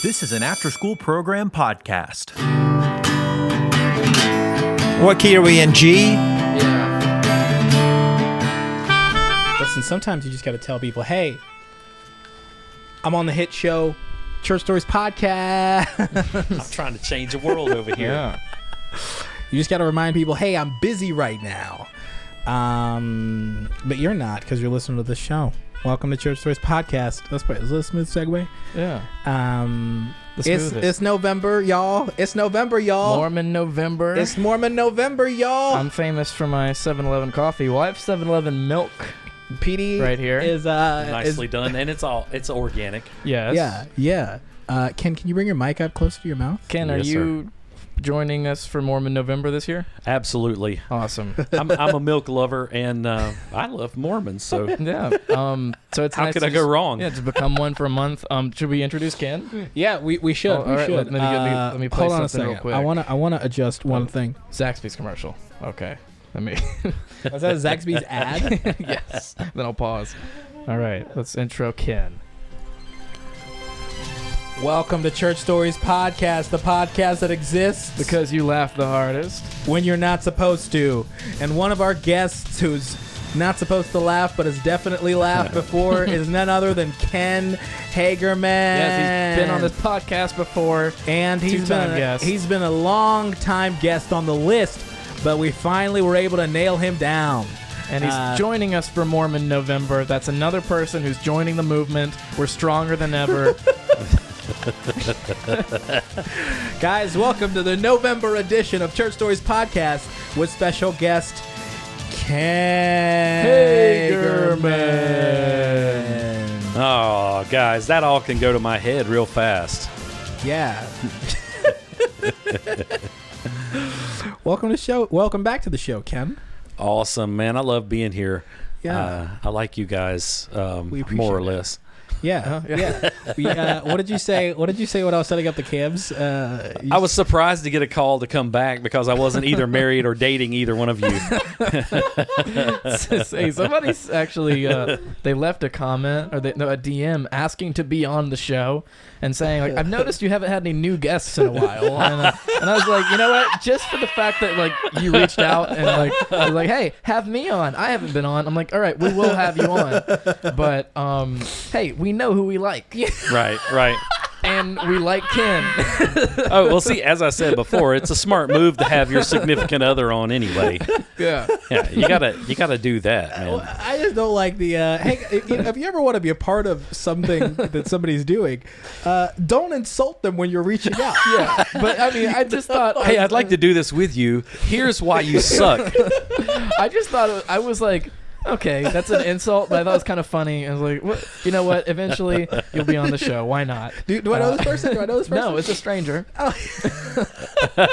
This is an after-school program podcast. What key are we in, G? Yeah. Listen, sometimes you just got to tell people, hey, I'm on the hit show, Church Stories Podcast. I'm trying to change the world over here. Yeah. You just got to remind people, hey, I'm busy right now. But you're not, because you're listening to this show. Welcome to Church Stories Podcast. Is that a smooth segue? Yeah. It's November, y'all. It's November, y'all. Mormon November. It's Mormon November, y'all. I'm famous for my 7-Eleven coffee. Well, I have 7-Eleven milk. PD right here is nicely done, and it's organic. Yes. Yeah. Ken, can you bring your mic up closer to your mouth? Ken, are you joining us for Mormon November this year? Absolutely. Awesome. I'm a milk lover, and I love Mormons. So yeah. So it's how nice could I go wrong? Yeah, to become one for a month. Should we introduce Ken? Yeah, we should. Oh, all right, should. Let me play hold on a something second. real quick. I wanna adjust one thing. Zaxby's commercial. Okay. Let me. Was that a Zaxby's ad? Yes. Then I'll pause. All right. Let's intro Ken. Welcome to Church Stories Podcast, the podcast that exists because you laugh the hardest when you're not supposed to. And one of our guests who's not supposed to laugh but has definitely laughed before is none other than Ken Hagerman. Yes, he's been on this podcast before. And he's been a long time guest on the list, but we finally were able to nail him down. And he's joining us for Mormon November. That's another person who's joining the movement. We're stronger than ever. Guys, welcome to the November edition of Church Stories Podcast with special guest Ken Hagerman. Oh, guys, that all can go to my head real fast. Yeah. Welcome to the show. Welcome back to the show, Ken. Awesome, man. I love being here. Yeah. I like you guys more or less. Yeah. What did you say? What did you say when I was setting up the cams? I was surprised to get a call to come back because I wasn't either married or dating either one of you. Hey, somebody's actually they left a comment or a DM asking to be on the show and saying like, I've noticed you haven't had any new guests in a while, and I was like, you know what? Just for the fact that like you reached out and like I was like, hey, have me on. I haven't been on. I'm like, all right, we will have you on, but hey, we know who we like. Right. And we like Ken. Oh, well, see, as I said before, it's a smart move to have your significant other on anyway. Yeah, you gotta do that, man. I just don't like the hey, if you ever want to be a part of something that somebody's doing, don't insult them when you're reaching out. Yeah, but I mean, I just thought, hey, I'd like to do this with you. Here's why you suck. I just thought I was like, okay, that's an insult, but I thought it was kind of funny. I was like, what? You know what? Eventually, you'll be on the show. Why not? Do I know this person? No, it's a stranger. Oh. We'll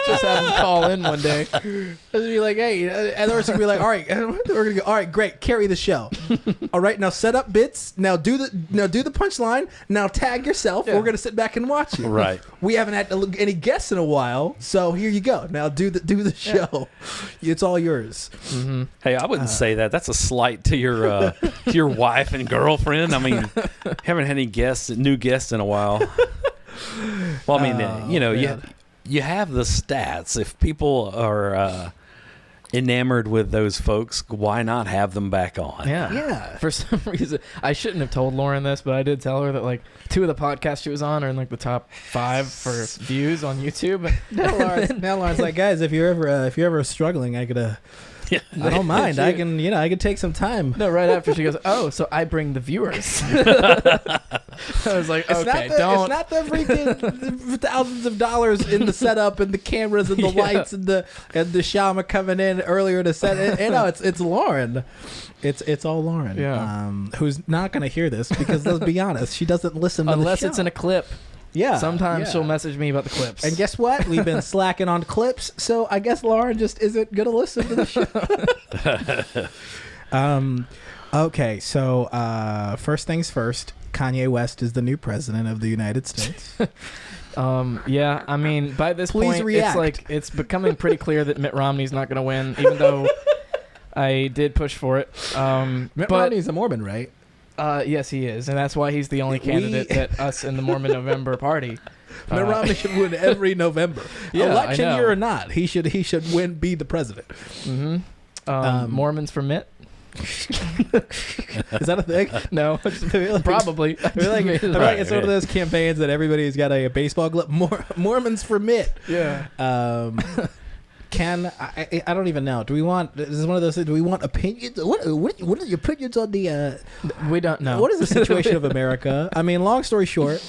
just have him call in one day. It'll be like, hey, and the person will be like, all right, we're gonna go. All right, great, carry the show. All right, now set up bits. Now do the punchline. Now tag yourself. Yeah. We're gonna sit back and watch you. Right. We haven't had any guests in a while, so here you go. Now do the show. It's all yours. Mm-hmm. Hey, I wouldn't say that. That's a slight to your wife and girlfriend. I mean, haven't had any new guests in a while. Well, I mean, you have the stats. If people are enamored with those folks, why not have them back on? Yeah. For some reason, I shouldn't have told Lauren this, but I did tell her that like 2 of the podcasts she was on are in like the top 5 for views on YouTube. Now Lauren's like, guys, if you're ever struggling, I could. Yeah. I don't mind. I can take some time. No, right after she goes, oh, so I bring the viewers. I was like, okay, don't. It's not the freaking thousands of dollars in the setup and the cameras and the lights and the Shama coming in earlier to set it. You know, it's Lauren. It's all Lauren. Yeah. Who's not going to hear this because let's be honest, she doesn't listen to unless the show. it's in a clip. Yeah. Sometimes she'll message me about the clips. And guess what? We've been slacking on clips, so I guess Lauren just isn't going to listen to the show. Okay, so first things first, Kanye West is the new president of the United States. Yeah, I mean, by this Please point, react. it's becoming pretty clear that Mitt Romney's not going to win, even though I did push for it. Mitt Romney's a Mormon, right? Yes, he is, and that's why he's the only candidate that us in the Mormon November party. Mitt Romney should win every November, Yeah, election I know. year or not. He should be the president. Mm-hmm. Mormons for Mitt? Is that a thing? No, probably. I feel like it's one of those campaigns that everybody's got a baseball glove. Mormons for Mitt. Yeah. I don't even know. Do we want? This is one of those things. Do we want opinions? What are your opinions on the? We don't know. What is the situation of America? I mean, long story short,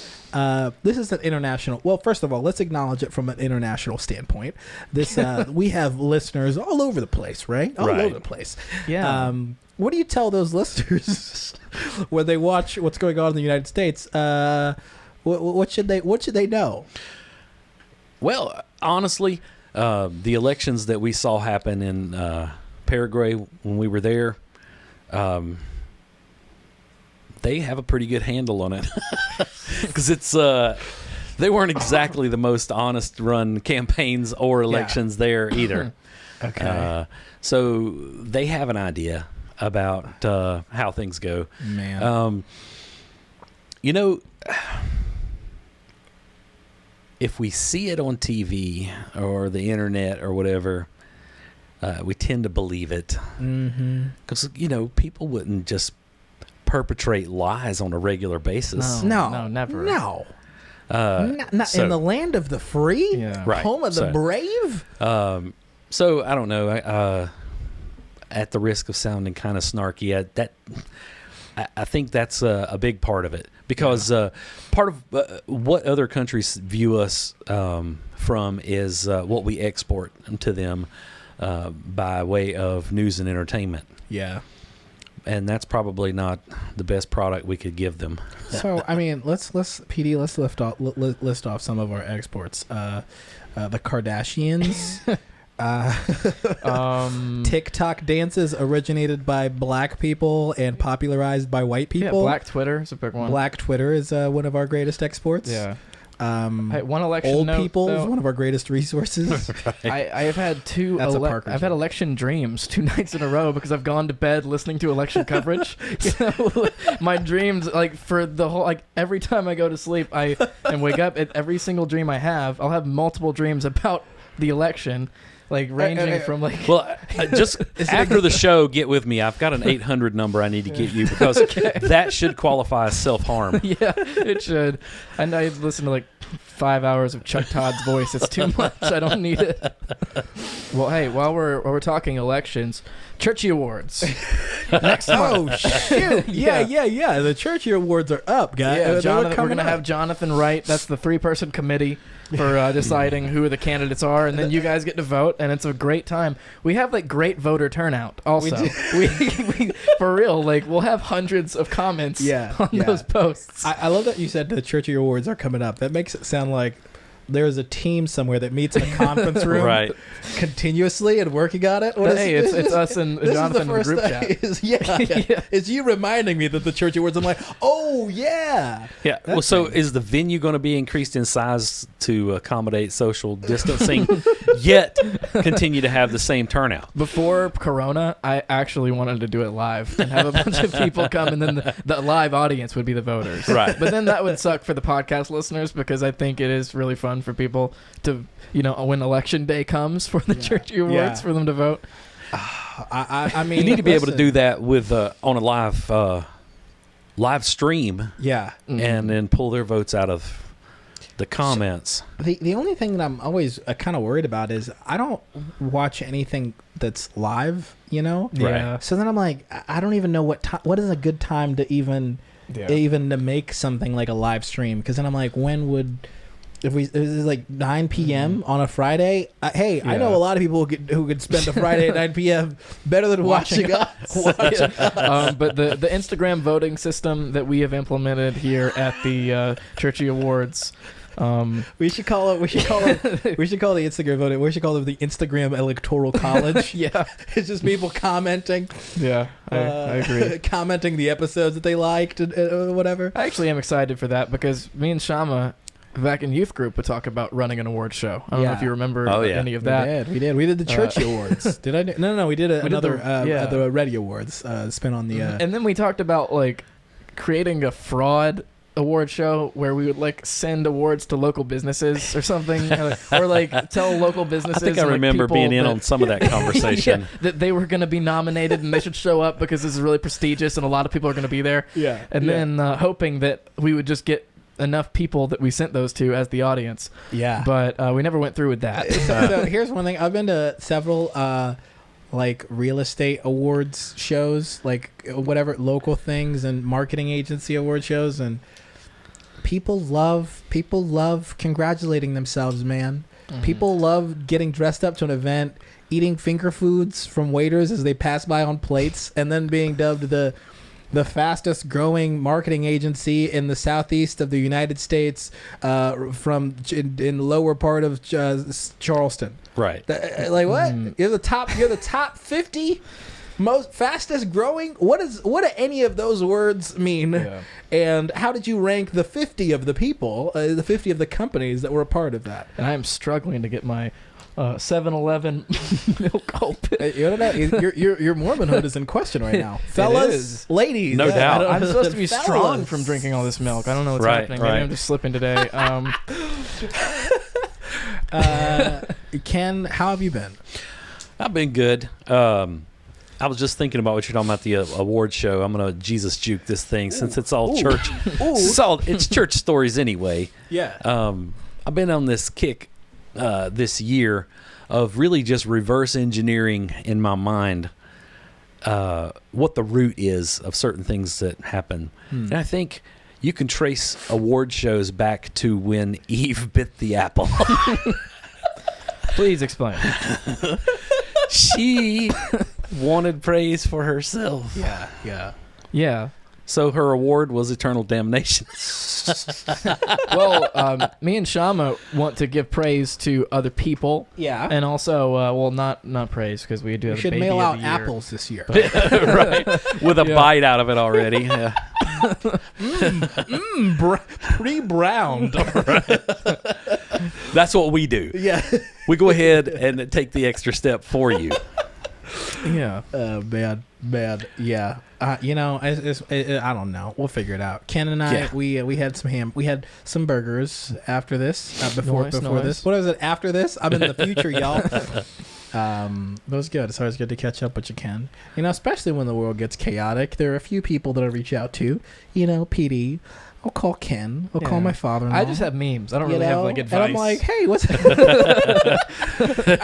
this is an international. Well, first of all, let's acknowledge it from an international standpoint. This we have listeners all over the place, right? All over the place. Yeah. What do you tell those listeners when they watch what's going on in the United States? What should they know? Well, honestly, the elections that we saw happen in Paraguay when we were there, they have a pretty good handle on it, because it's they weren't exactly the most honest run campaigns or elections there either. Okay. So they have an idea about how things go. Man. If we see it on TV or the internet or whatever, we tend to believe it. Because, people wouldn't just perpetrate lies on a regular basis. No, never. No. Not in the land of the free? Yeah. Right. Home of the brave? So, I don't know. At the risk of sounding kind of snarky, I think that's a big part of it. Because part of what other countries view us from is what we export to them by way of news and entertainment. Yeah. And that's probably not the best product we could give them. So, I mean, let's list off some of our exports. The Kardashians. TikTok dances originated by black people and popularized by white people. Yeah, Black Twitter is a big one. Black Twitter is one of our greatest exports. Yeah. Hey, one election old note, people though, is one of our greatest resources. I have had That's a Parker I've had joke. election dreams 2 nights in a row because I've gone to bed listening to election coverage. My dreams, for the whole, every time I go to sleep, and wake up, every single dream I have, I'll have multiple dreams about the election. Ranging from Well, just after the show, get with me. I've got an 800 number I need to get you, because that should qualify as self-harm. Yeah, it should. And I listen to 5 hours of Chuck Todd's voice. It's too much. I don't need it. Well, hey, while we're talking elections, Churchy Awards next month. Oh shoot! Yeah. The Churchy Awards are up, guys. Yeah, we're gonna have Jonathan Wright. That's the 3-person committee for deciding who the candidates are, and then you guys get to vote, and it's a great time. We have great voter turnout. Also, we for real, we'll have hundreds of comments on those posts. I love that you said the Churchy Awards are coming up. That makes it sound like there's a team somewhere that meets in a conference room Right. continuously and working on it. It's us and Jonathan in the group chat. It's you reminding me that the Churchy Awards. I'm like, oh yeah. Yeah. Well, so is the venue going to be increased in size to accommodate social distancing, yet continue to have the same turnout? Before Corona, I actually wanted to do it live and have a bunch of people come, and then the live audience would be the voters. Right. But then that would suck for the podcast listeners, because I think it is really fun for people to, when election day comes for the Churchy Awards, for them to vote. I mean, You need to be able to do that with on a live stream. Yeah. And then pull their votes out of the comments. The only thing that I'm always kind of worried about is I don't watch anything that's live, Yeah. So then I'm like, I don't even know what is a good time to even to make something like a live stream, because then I'm like, when would, if it was 9 p.m. on a Friday, I know a lot of people who could spend a Friday at 9 p.m. better than watching us. But the Instagram voting system that we have implemented here at the Churchy Awards. We should call the Instagram voting. We should call it the Instagram Electoral College. Yeah, it's just people commenting. Yeah, I agree. Commenting the episodes that they liked and whatever. I actually am excited for that, because me and Shama back in youth group would talk about running an award show. I don't know if you remember any of that. We did the Churchy Awards. Did I? No. We did another the Ready Awards spin on the. And then we talked about creating a fraud award show where we would like send awards to local businesses or something, or like tell local businesses. I think I remember being in on some of that conversation. That they were going to be nominated and they should show up because this is really prestigious and a lot of people are going to be there. Yeah. And then hoping that we would just get enough people that we sent those to as the audience. Yeah. But we never went through with that. So here's one thing. I've been to several like real estate awards shows, like whatever local things and marketing agency award shows, and people love congratulating themselves, man. Mm-hmm. People love getting dressed up to an event, eating finger foods from waiters as they pass by on plates, and then being dubbed the fastest growing marketing agency in the southeast of the United States, from in the lower part of Charleston. Right. Like what? You're the top 50 most fastest growing. What do any of those words mean? Yeah. And how did you rank the 50 of the people, the 50 of the companies that were a part of that? And I am struggling to get my 7-Eleven milk open. Your Mormonhood is in question right now, fellas, ladies. No doubt. I'm supposed to be strong from drinking all this milk. I don't know what's happening. Maybe I'm just slipping today. Ken, how have you been? I've been good. I was just thinking about what you're talking about, the award show. I'm gonna Jesus juke this thing since it's all church. It's church stories anyway. Yeah. I've been on this kick this year of really just reverse engineering in my mind what the root is of certain things that happen. And I think you can trace award shows back to when Eve bit the apple. Please explain. She wanted praise for herself. Yeah. So her award was eternal damnation. Well, me and Shama want to give praise to other people. Yeah. And also, not praise because we do have We should a baby mail of out the year. apples this year. Right. With a bite out of it already. Yeah. Pre-browned. That's what we do. Yeah. We go ahead and take the extra step for you. Yeah. Bad. Yeah. I don't know. We'll figure it out. Ken and I, we had some we had some burgers after this. Before Nice. this. What was it? After this? I'm in the future, y'all. It was good. It's always good to catch up with you, Ken. Especially when the world gets chaotic. There are a few people that I reach out to. PD. I'll call Ken. I'll call my father-in-law. I just have memes. I don't really have like advice. And I'm like, hey, what's I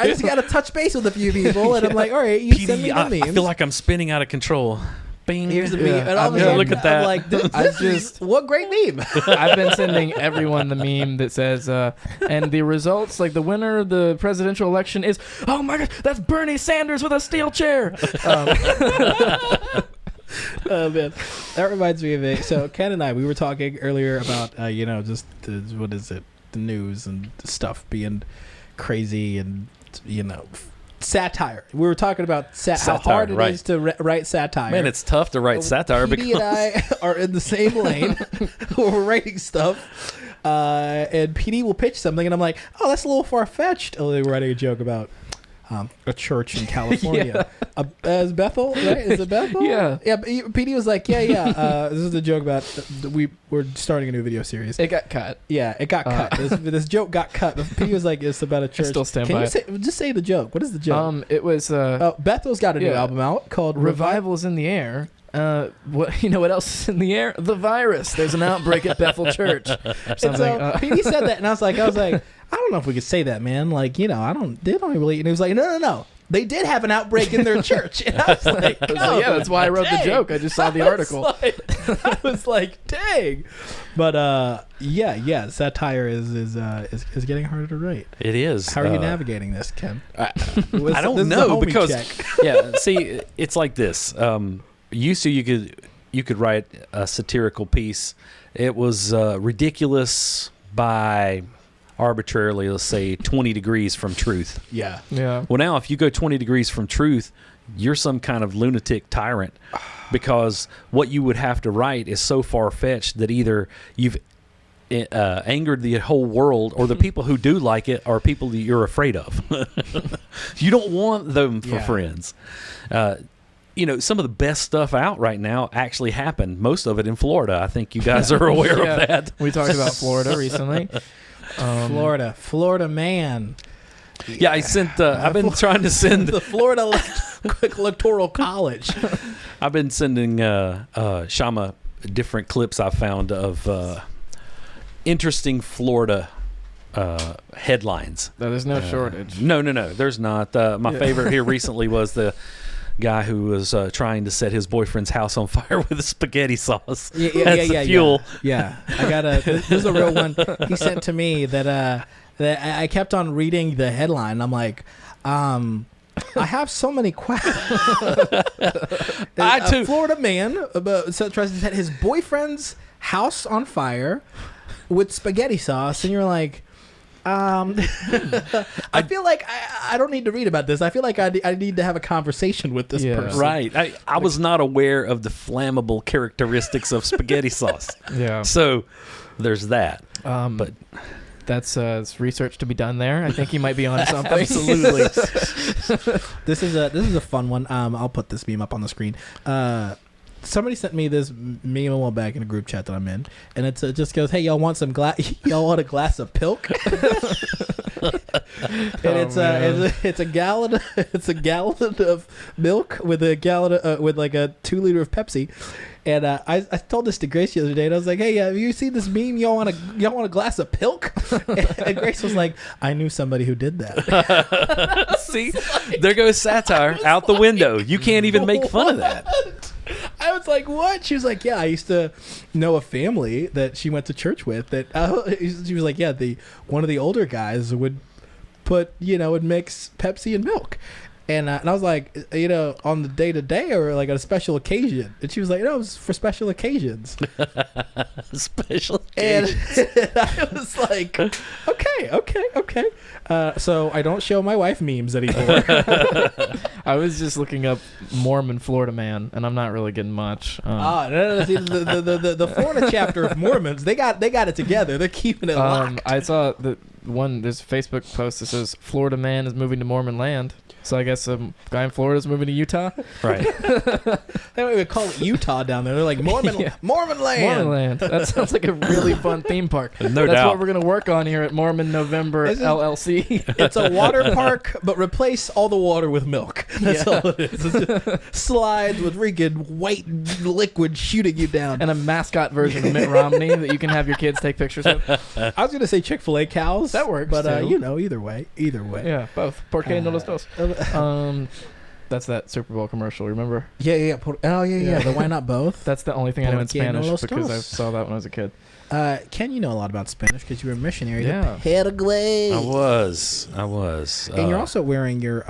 just got to touch base with a few people, and I'm like, all right, you send me the memes. I feel like I'm spinning out of control. Bing. Here's the meme. And all of a sudden, look at that. I'm like, what great meme. I've been sending everyone the meme that says, and the results, like the winner of the presidential election is, oh my God, that's Bernie Sanders with a steel chair. Oh man, that reminds me of it. So Ken and I, we were talking earlier about just what is it, the news and stuff being crazy, and satire. We were talking about how hard it is to write satire. Man, it's tough to write satire PD and I are in the same lane. We're writing stuff, and PD will pitch something, and I'm like, oh, that's a little far fetched. Oh, they were writing a joke about a church in California. Is Bethel, right? Is it Bethel? Yeah. PD was like, yeah. This is a joke about we're starting a new video series. It got cut. Yeah, it got cut. This joke got cut. PD was like, it's about a church. I still stand Can by you just say the joke? What is the joke? It was Bethel's got a new album out called Revival is in the air. What else is in the air? The virus. There's an outbreak at Bethel Church. And so PD said that, and I was like, I don't know if we could say that, man. Like, they don't really. And he was like, no. They did have an outbreak in their church. And I was like, yeah, that's why I wrote the joke. I just saw the article. I was like, dang. But yeah, satire is getting harder to write. It is. How are you navigating this, Ken? I don't know, because see, it's like this. Used to you could write a satirical piece. It was ridiculous by arbitrarily, let's say 20 degrees from truth. Yeah. Well, now if you go 20 degrees from truth, you're some kind of lunatic tyrant, because what you would have to write is so far-fetched that either you've angered the whole world, or the people who do like it are people that you're afraid of. You don't want them for friends. some of the best stuff out right now actually happened. Most of it in Florida. I think you guys are aware of that. We talked about Florida recently. Florida man. Yeah, I sent. I've been trying to send the Florida Electoral College. I've been sending Shama different clips I found of interesting Florida headlines. There's no shortage. No, there's not. My favorite here recently was the guy who was trying to set his boyfriend's house on fire with a spaghetti sauce. That's fuel. Yeah. I got this is a real one he sent to me that I kept on reading the headline. I'm like, I have so many questions. I too. A Florida man tries to set his boyfriend's house on fire with spaghetti sauce, and you're like, I feel like I don't need to read about this. I feel like I need to have a conversation with this person. Right. I was not aware of the flammable characteristics of spaghetti sauce. Yeah. So there's that. But that's research to be done there. I think he might be on something. Absolutely. This is a fun one. I'll put this meme up on the screen. Somebody sent me this meme a while back in a group chat that I'm in, and it just goes, "Hey, y'all want y'all want a glass of pilk?" And it's a gallon of milk with a gallon with like a 2 liter of Pepsi. And I told this to Grace the other day, and I was like, "Hey, have you seen this meme? Y'all want a glass of pilk?" And Grace was like, "I knew somebody who did that." See, there goes satire out the window. You can't even make fun of that. I was like, "What?" She was like, "Yeah, I used to know a family that she went to church with. That she was like, yeah, one of the older guys would would mix Pepsi and milk." And I was like, on the day-to-day or like on a special occasion. And she was like, no, it was for special occasions. Special occasions. And I was like, okay. So I don't show my wife memes anymore. I was just looking up Mormon Florida man, and I'm not really getting much. No. See, the Florida chapter of Mormons, they got it together. They're keeping it locked. I saw there's a Facebook post that says Florida man is moving to Mormon land. So I guess a guy in Florida is moving to Utah. Right. They don't even call it Utah down there. They're like Mormon land. Mormon land. That sounds like a really fun theme park. No That's doubt. what we're going to work on here at Mormon November LLC. It's a water park, but replace all the water with milk. That's all it is. It's just slides with freaking white liquid shooting you down. And a mascot version of Mitt Romney that you can have your kids take pictures with. I was going to say Chick-fil-A cows. That works, but too. Either way. Yeah, both. Porque no los dos. That's that Super Bowl commercial, remember? Yeah. Oh, yeah. The why not both? That's the only thing I know in Porque no Spanish los because I dos. saw that when I was a kid. Ken, you know a lot about Spanish because you were a missionary Yeah. to Paraguay. I was. And you're also wearing your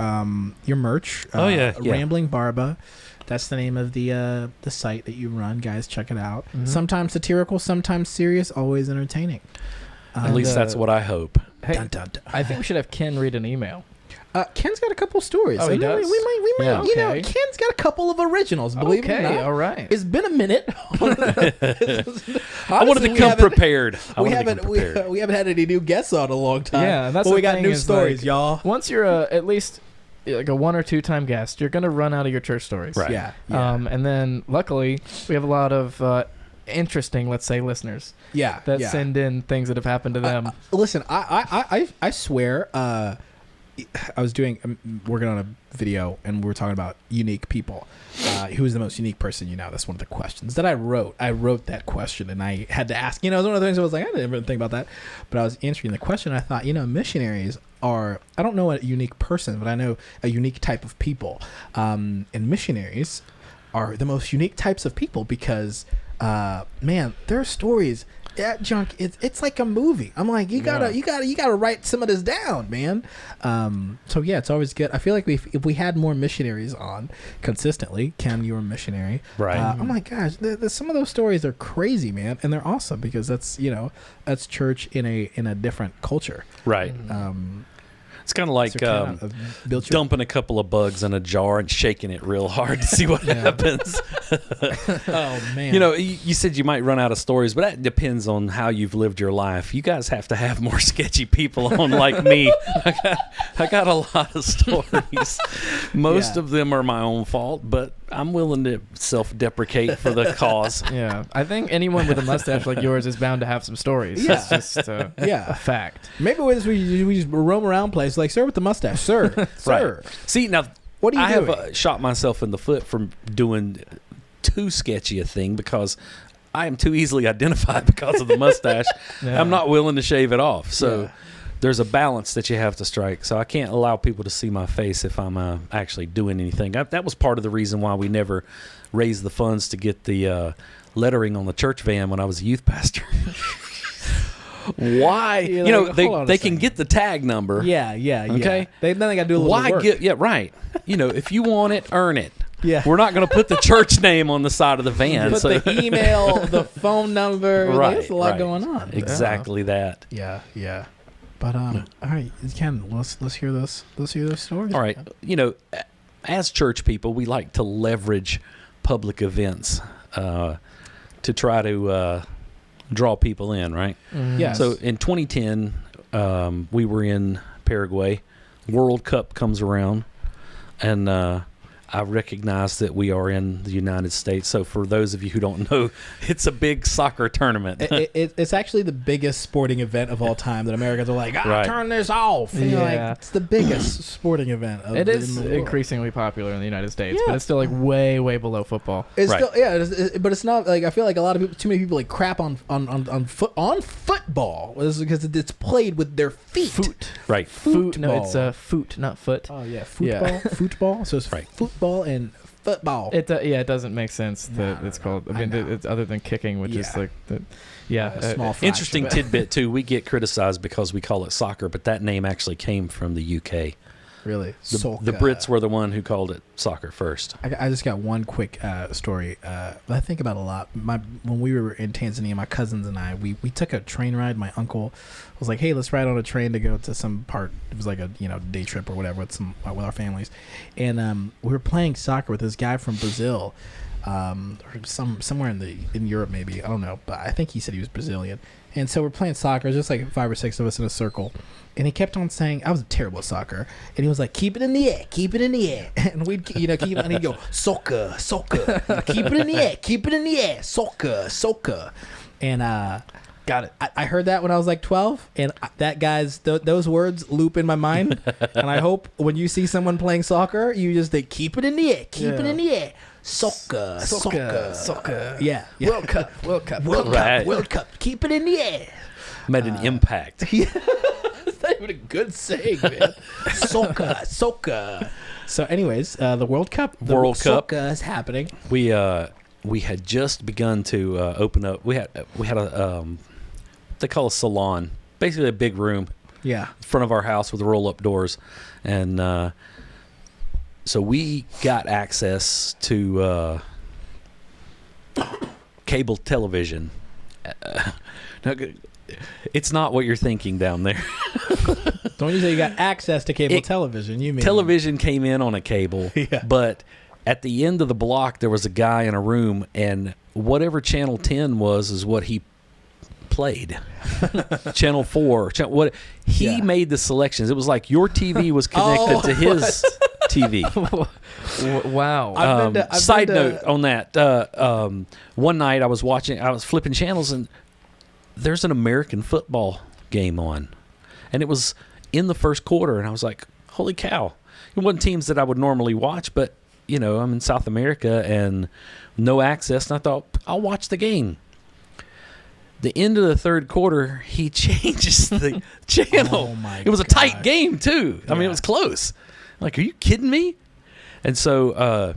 merch. Yeah. Ramblin Barba. That's the name of the site that you run. Guys, check it out. Mm-hmm. Sometimes satirical, sometimes serious, always entertaining. At least that's what I hope. Hey, Dun, dun, dun. I think we should have Ken read an email. Ken's got a couple stories. Oh, he does? We might. Yeah. Ken's got a couple of originals. Believe it or not. all right. It's been a minute. I wanted to come prepared. We haven't had any new guests on a long time. Yeah, and that's but the we got thing new is, stories, like, y'all. Once you're at least like a 1 or 2 time guest, you're gonna run out of your church stories. Right. Yeah. And then luckily we have a lot of interesting, let's say, listeners that send in things that have happened to them. Listen, I swear. I was working on a video, and we were talking about unique people. Who's the most unique person you know? That's one of the questions that I wrote. I wrote that question, and I had to ask. It was one of the things I was like, I didn't even think about that. But I was answering the question. I thought, missionaries are, I don't know a unique person, but I know a unique type of people. And missionaries are the most unique types of people because, man, their stories. That junk, it's like a movie. I'm like, you gotta write some of this down, man. So yeah, it's always good. I feel like if we had more missionaries on consistently, Ken, you're a missionary, right? I'm like, gosh, some of those stories are crazy, man, and they're awesome because that's church in a different culture, right? It's kind of like dumping a couple of bugs in a jar and shaking it real hard to see what happens. Oh, man. You said you might run out of stories, but that depends on how you've lived your life. You guys have to have more sketchy people on like me. I got a lot of stories. Most of them are my own fault, but I'm willing to self-deprecate for the cause. Yeah, I think anyone with a mustache like yours is bound to have some stories. Yeah. It's just a fact. Maybe we just roam around places like, sir with the mustache, sir, sir. Right. See, now, What are you I doing? have shot myself in the foot from doing too sketchy a thing because I am too easily identified because of the mustache. Yeah. I'm not willing to shave it off. So Yeah. there's a balance that you have to strike. So I can't allow people to see my face if I'm actually doing anything. That was part of the reason why we never raised the funds to get the lettering on the church van when I was a youth pastor. Why? You're You know, like, hold on a they can second. get the tag number. Yeah. Okay. Then they got to do a little Why work. get? Yeah, right. You know, if you want it, earn it. Yeah. We're not going to put the church name on the side of the van. Put so the email, the phone number. Right, There's a lot right. going on. exactly that. Yeah. But all right, Ken, let's hear this. Let's hear this story. All right. You know, as church people, we like to leverage public events to try to draw people in, right? Yes. So in 2010, we were in Paraguay. World Cup comes around, and I recognize that we are in the United States. So for those of you who don't know, it's a big soccer tournament. It's actually the biggest sporting event of all time that Americans are like, Right. turn this off. And you're Yeah. like, it's the biggest sporting event. It is in the world. increasingly popular in the United States, Yeah. but it's still like way below football. It's Right. still, but it's not like I feel like a lot of people, too many people like crap on football because it's played with their feet. Right. Foot. No, it's Football. foot, not foot. Oh yeah, football. So it's Right. football and football. It doesn't make sense that No, it's called. I I mean, know. it's other than kicking, which is Yeah. like the small fraction Interesting of it. tidbit, too. We get criticized because we call it soccer, but that name actually came from the UK. Really, The Brits were the one who called it soccer first. I just got one quick story that I think about a lot. When we were in Tanzania, my cousins and I, we took a train ride. My uncle was like, "Hey, let's ride on a train to go to some part." It was like a day trip or whatever with our families, and we were playing soccer with this guy from Brazil, or somewhere in Europe maybe, I don't know, but I think he said he was Brazilian. And so we're playing soccer, just like 5 or 6 of us in a circle. And he kept on saying, I was terrible at soccer. And he was like, keep it in the air, keep it in the air. And we'd, keep, and he'd go, soccer. Keep it in the air, keep it in the air, soccer. And got it. I heard that when I was like 12. And that guy's, those words loop in my mind. And I hope when you see someone playing soccer, you just think, keep it in the air, keep it in the air. Soccer. Yeah. World Cup. Right. World Cup. Keep it in the air. Made an impact. That's not even a good saying, man. Soccer. So, anyways, the World Cup. The World Cup. Soccer is happening. We had just begun to open up. We had a they call a salon, basically a big room Yeah. in front of our house with roll-up doors, and so we got access to cable television. Now, it's not what you're thinking down there. Don't you say you got access to cable television? You mean Television came in on a cable, Yeah. but at the end of the block there was a guy in a room, and whatever channel 10 was is what he played. Channel 4, what he Yeah. made the selections. It was like your TV was connected to his TV. Wow. I've been to- Side note on that, one night I was flipping channels, and there's an American football game on, and it was in the first quarter, and I was like, holy cow. It wasn't teams that I would normally watch, but I'm in South America and no access, and I thought, I'll watch the game. The end of the third quarter, he changes the channel. Oh my it was a tight gosh. game too. I mean, Yeah. it was close. I'm like, are you kidding me? And so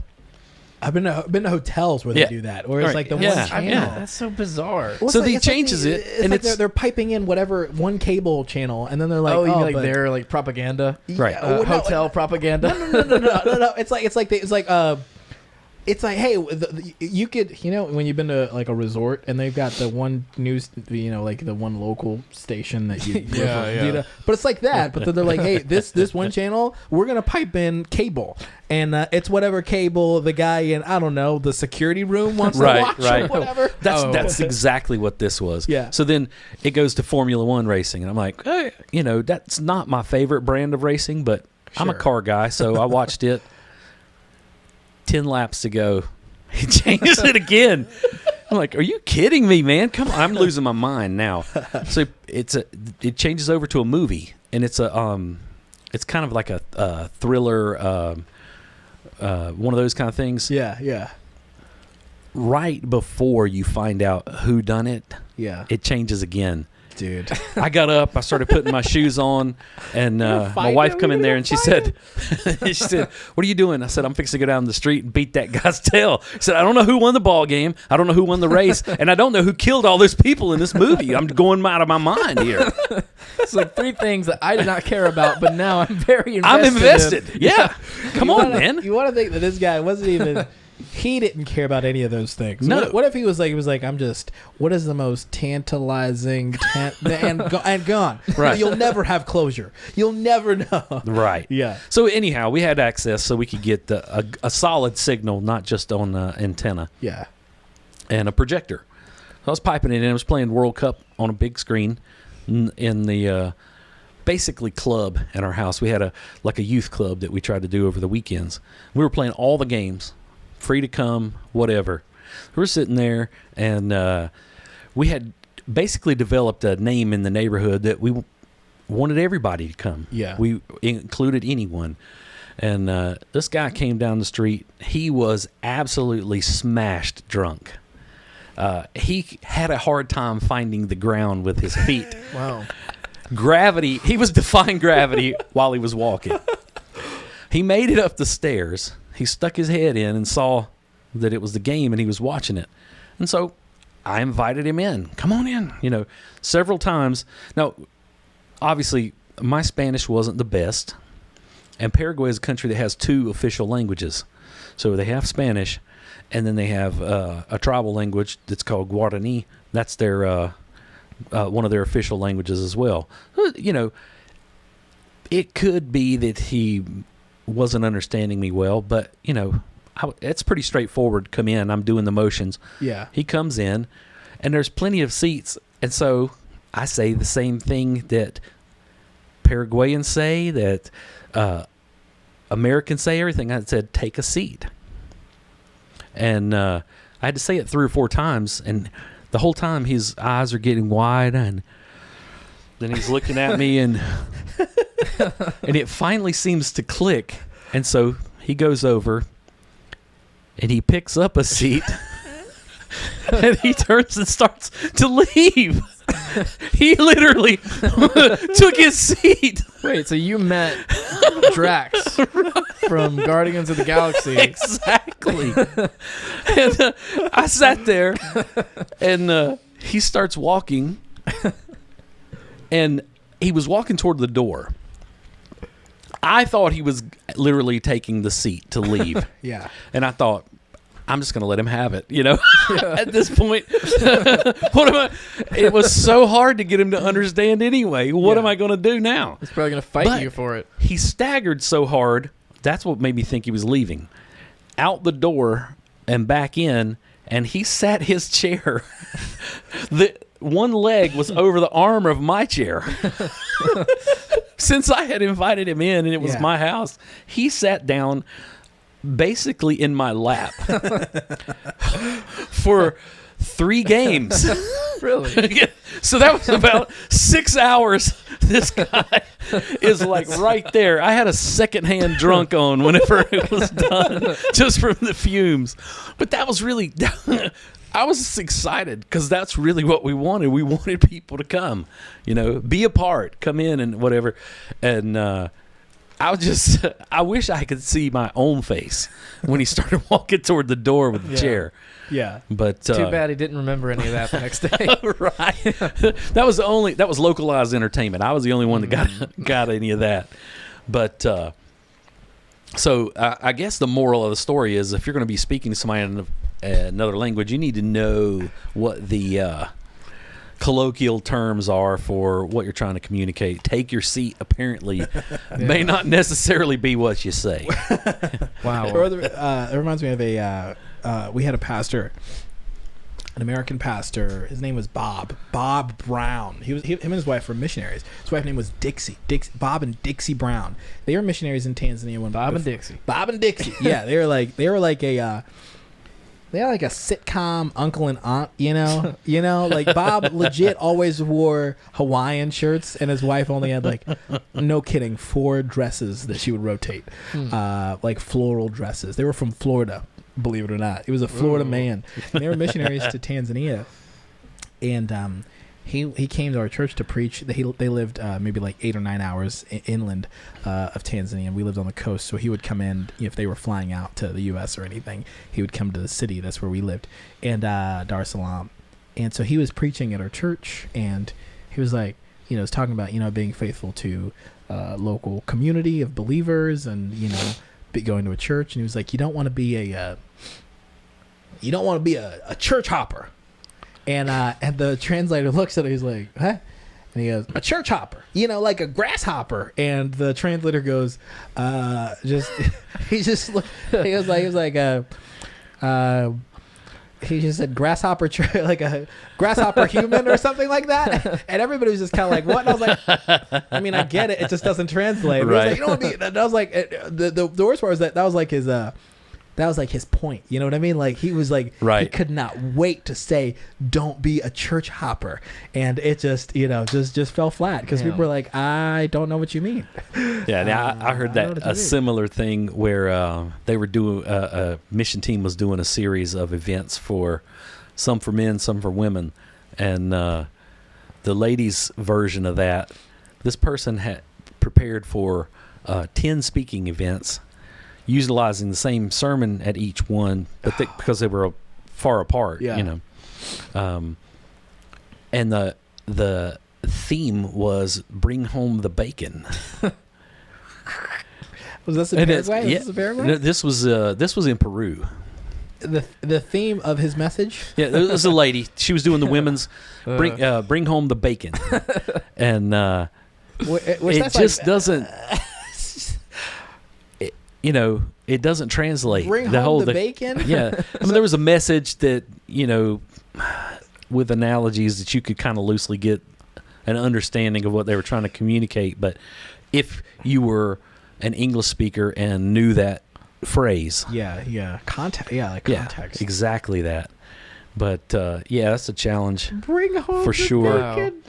I've been to hotels where they Yeah. do that, where it's Right. like the Yeah. one channel. Yeah. That's so bizarre. Well, So it's he it's changes it, it's and like it's- they're piping in whatever one cable channel, and then they're like, Oh, you mean like but- their like propaganda, Right. Yeah, well, no, hotel propaganda? no. It's like, hey, you could, when you've been to like a resort and they've got the one news, like the one local station that you, Yeah. But it's like that. But then they're like, hey, this one channel, we're gonna pipe in cable, and it's whatever cable the guy in, I don't know, the security room wants to watch or whatever. That's exactly what this was. Yeah. So then it goes to Formula One racing, and I'm like, hey, that's not my favorite brand of racing, but I'm a Sure. car guy, so I watched it. 10 laps to go, he changes it again. I'm like, are you kidding me, man? Come on, I'm losing my mind now. So it changes over to a movie, and it's kind of like a thriller, one of those kind of things. Yeah. Right before you find out who done it, it changes again. Dude, I got up, I started putting my shoes on, and my wife come in there and she said, "What are you doing?" I said, "I'm fixing to go down the street and beat that guy's tail." She said, "I don't know who won the ball game, I don't know who won the race, and I don't know who killed all those people in this movie. I'm going out of my mind here." It's like 3 things that I did not care about, but now I'm very invested. I'm invested. Yeah. Come on, man. You want to think that this guy wasn't even... He didn't care about any of those things. No. What if he was like, I'm just, what is the most tantalizing and gone. Right. You'll never have closure. You'll never know. Right. Yeah. So anyhow, we had access so we could get a solid signal, not just on antenna. Yeah. And a projector. So I was piping it in. I was playing World Cup on a big screen in the basically club in our house. We had a youth club that we tried to do over the weekends. We were playing all the games. Free to come, whatever. We're sitting there, and we had basically developed a name in the neighborhood that we wanted everybody to come. Yeah. We included anyone. And this guy came down the street. He was absolutely smashed drunk. He had a hard time finding the ground with his feet. Wow. Gravity, he was defying gravity while he was walking. He made it up the stairs. He stuck his head in and saw that it was the game, and he was watching it. And so I invited him in. Come on in, several times. Now, obviously, my Spanish wasn't the best, and Paraguay is a country that has 2 official languages. So they have Spanish, and then they have a tribal language that's called Guarani. That's their one of their official languages as well. It could be that he wasn't understanding me well, but it's pretty straightforward. Come in, I'm doing the motions. Yeah. He comes in, and there's plenty of seats, and so I say the same thing that Paraguayans say, that Americans say, everything. I said, take a seat. And I had to say it 3 or 4 times, and the whole time his eyes are getting wide, and then he's looking at me, and it finally seems to click. And so he goes over, and he picks up a seat, and he turns and starts to leave. He literally took his seat. Wait, so you met Drax from Guardians of the Galaxy. Exactly. And I sat there, and he starts walking, and he was walking toward the door. I thought he was literally taking the seat to leave. Yeah. And I thought, I'm just going to let him have it, At this point, it was so hard to get him to understand anyway. What am I going to do now? He's probably going to fight you for it. He staggered so hard, that's what made me think he was leaving. Out the door and back in, and he sat his chair. One leg was over the arm of my chair. Since I had invited him in and it was my house, he sat down basically in my lap for 3 games. Really? So that was about 6 hours. This guy is like right there. I had a secondhand drunk on whenever it was done, just from the fumes. But that was really, I was just excited because that's really what we wanted. We wanted people to come, be a part, come in and whatever. And I wish I could see my own face when he started walking toward the door with the chair. Yeah. But too bad he didn't remember any of that the next day. Right. That was localized entertainment. I was the only one that got any of that. But so I guess the moral of the story is, if you're going to be speaking to somebody in another language, you need to know what the colloquial terms are for what you're trying to communicate. Take your seat apparently may not necessarily be what you say. Wow. It reminds me of we had a pastor an American pastor. His name was Bob Brown. Him and his wife were missionaries. His wife's name was Bob and Dixie Brown. They were missionaries in Tanzania when Bob and Dixie. Yeah, they were like a sitcom uncle and aunt, you know, like Bob legit always wore Hawaiian shirts, and his wife only had, like, no kidding, 4 dresses that she would rotate, like floral dresses. They were from Florida, believe it or not. He was a Florida man. And they were missionaries to Tanzania, and he came to our church to preach. They lived maybe like 8 or 9 hours inland of Tanzania, and we lived on the coast. So he would come in, if they were flying out to the U.S. or anything. He would come to the city. That's where we lived, and Dar es Salaam. And so he was preaching at our church, and he was like, was talking about being faithful to local community of believers, and going to a church. And he was like, you don't want to be a church hopper. And the translator looks at it. He's like, huh? And he goes, a church hopper, like a grasshopper. And the translator goes, he just said grasshopper, like a grasshopper human or something like that. And everybody was just kind of like, what? And I was like, I mean, I get it. It just doesn't translate. Right. He was like, that was like, the worst part was that was like his point. You know what I mean? Like, he was like, right. He could not wait to say, don't be a church hopper. And it just, just fell flat because people were like, I don't know what you mean. Yeah. Now I heard that a similar thing where they were doing, a mission team was doing a series of events some for men, some for women. And the ladies' version of that, this person had prepared for 10 speaking events, utilizing the same sermon at each one, but because they were far apart, and the theme was "Bring Home the Bacon." Was this in Paraguay? No, this was in Peru. The theme of his message? Yeah, there was a lady. She was doing the women's "Bring Home the Bacon," and it just doesn't. It doesn't translate. Bring home the bacon? Yeah. I mean, there was a message that, with analogies that you could kind of loosely get an understanding of what they were trying to communicate. But if you were an English speaker and knew that phrase. Yeah. Context. Yeah, like context. Yeah, exactly that. But, that's a challenge. Bring home for the sure. bacon.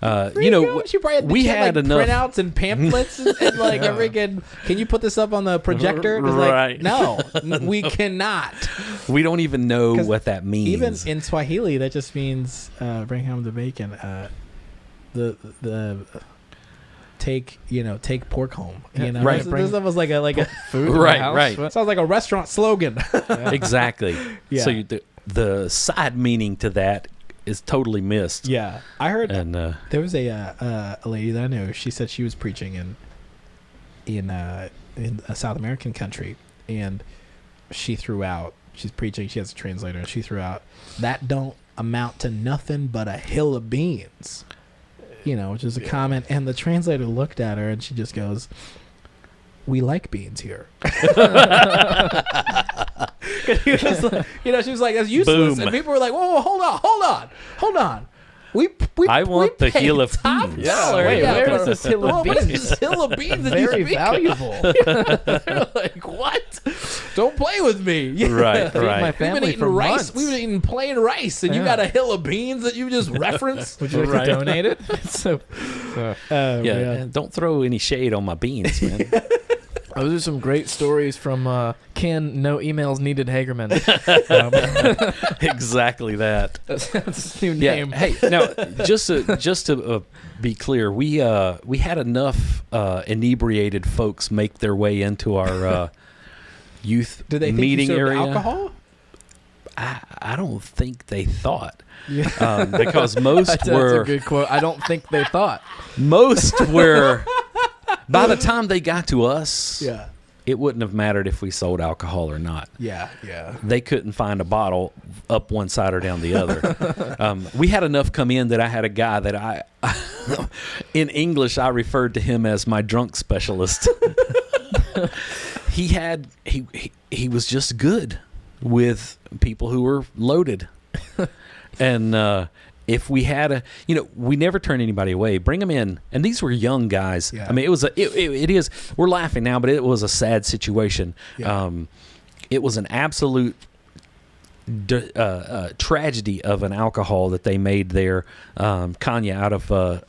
She probably had we had enough printouts and pamphlets and like can you put this up on the projector? Right. Like, no, we cannot. We don't even know what that means. Even in Swahili, that just means bring home the bacon. The take pork home. Right. This stuff was like a food. Right. Sounds like a restaurant slogan. Exactly. Yeah. So the side meaning to that is totally missed. Yeah, I heard. And there was a lady that I knew. She said she was preaching in a South American country, and she threw out. She's preaching. She has a translator, and she threw out, "That don't amount to nothing but a hill of beans," which is a comment. And the translator looked at her, and she just goes, "We like beans here." She was like, she was like, "That's useless." Boom. And people were like, "Whoa, hold on. We I want the hill of top beans. dollar. Wait, Yeah, where is this hill of what is beans? this hill of beans? that Very you speak of?" valuable. They're like, what? Don't play with me. Yeah. Right. My We've been family eating for rice. months. We've been eating plain rice, and you got a hill of beans that you just reference. Would you like to donate it? And don't throw any shade on my beans, man. Those are some great stories from Ken. No emails needed. Hagerman. Exactly that. That's his new name. Hey, now just to be clear, we had enough inebriated folks make their way into our youth Did they think meeting you served area. alcohol? I don't think they thought. Because most That's were a good quote. I don't think they thought. most were. By the time they got to us, Yeah. it wouldn't have mattered if we sold alcohol or not. Yeah. They couldn't find a bottle up one side or down the other. We had enough come in that I had a guy that in English, I referred to him as my drunk specialist. He was just good with people who were loaded. And if we had we never turn anybody away. Bring them in, and these were young guys. Yeah. I mean, it is. We're laughing now, but it was a sad situation. Yeah. It was an absolute tragedy of an alcohol that they made there, Kanye, out of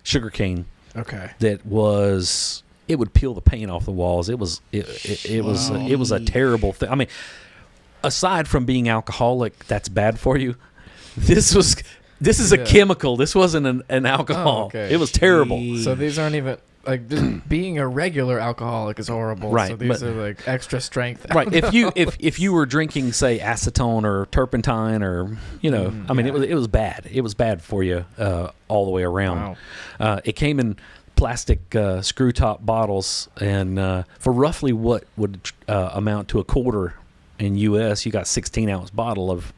sugarcane. Okay. That was. It would peel the paint off the walls. It was a terrible thing. I mean, aside from being alcoholic, that's bad for you. This is a chemical. This wasn't an alcohol. Oh, okay. It was terrible. So these aren't even like just being a regular alcoholic is horrible. Right, So these are like extra strength. Right. If you were drinking, say, acetone or turpentine, or it was bad. It was bad for you all the way around. Wow. It came in plastic screw top bottles, and for roughly what would amount to a quarter in U.S., you got 16-ounce bottle of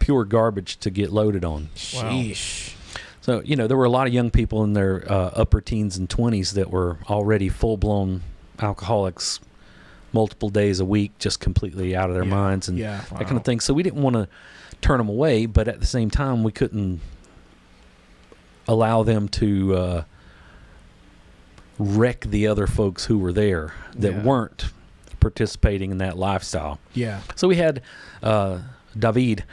pure garbage to get loaded on. Sheesh. So, there were a lot of young people in their upper teens and 20s that were already full-blown alcoholics multiple days a week, just completely out of their minds and that kind of thing. So we didn't want to turn them away, but at the same time, we couldn't allow them to wreck the other folks who were there that weren't participating in that lifestyle. Yeah. So we had David.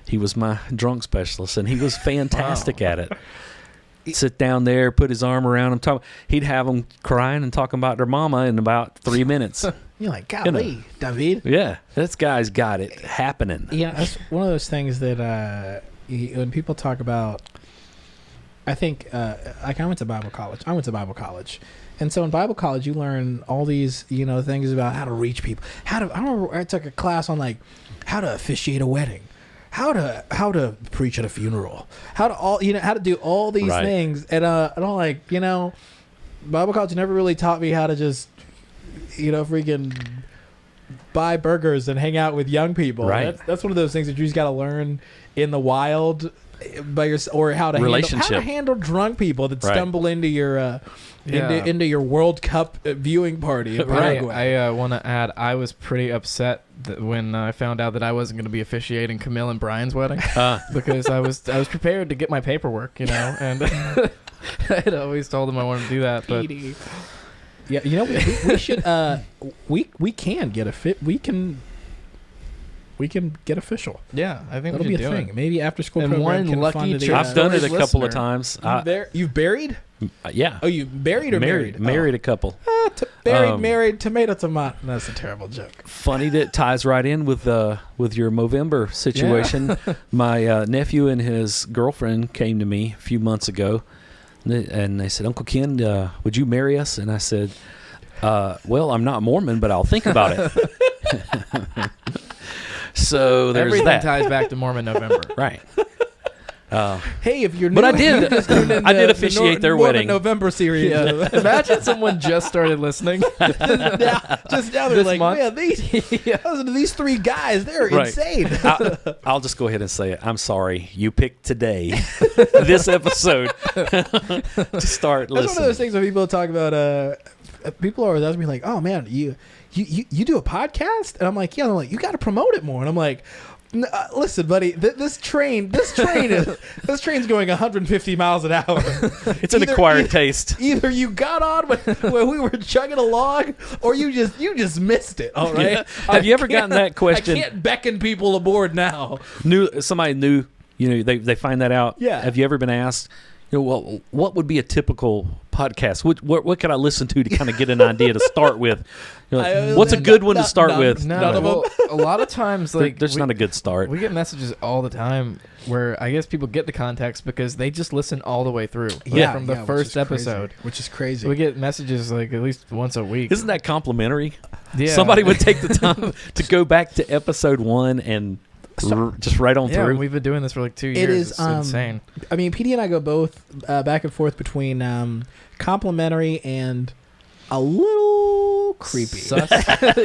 He was my drunk specialist, and he was fantastic at it. Sit down there, put his arm around him. He'd have them crying and talking about their mama in about 3 minutes. You're like, golly, David. Yeah, this guy's got it happening. Yeah, that's one of those things that when people talk about, I think, like I went to Bible college. And so in Bible college, you learn all these, things about how to reach people. I remember I took a class on like how to officiate a wedding, how to preach at a funeral, how to do all these things. And I'm like, Bible college never really taught me how to just, freaking buy burgers and hang out with young people. Right. That's one of those things that you just got to learn in the wild by yourself, or how to handle drunk people that stumble into your into your World Cup viewing party in Paraguay. I want to add, I was pretty upset when I found out that I wasn't going to be officiating Camille and Brian's wedding because I was prepared to get my paperwork, and I had always told them I wanted to do that, but. Yeah, we should we can get official. Yeah, I think that'll we be should a do thing. it. Maybe after school And program one can lucky fund church I've done it a couple of listener. times. You've buried? Yeah. Oh, you buried or married? Married a couple. Married, tomato. That's a terrible joke. Funny that ties right in with your Movember situation. My nephew and his girlfriend came to me a few months ago, and they said, "Uncle Ken, would you marry us?" And I said, "Well, I'm not Mormon, but I'll think about it." So there's everything that. ties back to Mormon November, Right. Hey, if you're new, But I did officiate their wedding. November series. Yeah. Imagine someone just started listening. just now they're This like, month? man, these three guys, they're Right. insane. I'll just go ahead and say it. I'm sorry. You picked today, this episode, to start listening. That's one of those things when people talk about. People always ask me like, "Oh man, you do a podcast?" And I'm like, "Yeah." And they're like, "You got to promote it more." And I'm like, "Listen, buddy, this train's going 150 miles an hour. It's an acquired taste. Either you got on when we were chugging along, or you just missed it. All right. Yeah. Have you ever gotten that question? I can't beckon people aboard now. Somebody new. They find that out. Yeah. Have you ever been asked? Well, what would be a typical podcast? What could I listen to kind of get an idea to start with? What's a good one to start with? No, a lot of times, like there's not a good start. We get messages all the time where I guess people get the context because they just listen all the way through. From the first episode, which is crazy. We get messages like at least once a week. Isn't that complimentary? Yeah. Somebody would take the time to go back to episode 1 and just right on through. We've been doing this for like 2 years. It is it's insane. I mean, PD and I go both back and forth between complimentary and a little creepy. Sus.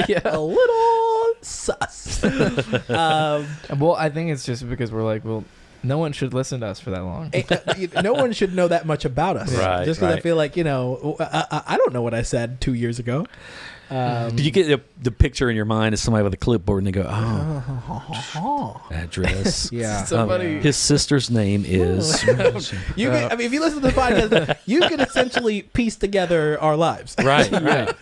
Yeah, a little sus. Well, I think it's just because we're like, well, no one should listen to us for that long. No one should know that much about us. Right, Just because right. I feel like, I don't know what I said 2 years ago. Do you get the picture in your mind of somebody with a clipboard and they go, address. Yeah. Somebody. His sister's name is. You can, I mean, if you listen to the podcast, you can essentially piece together our lives. Right.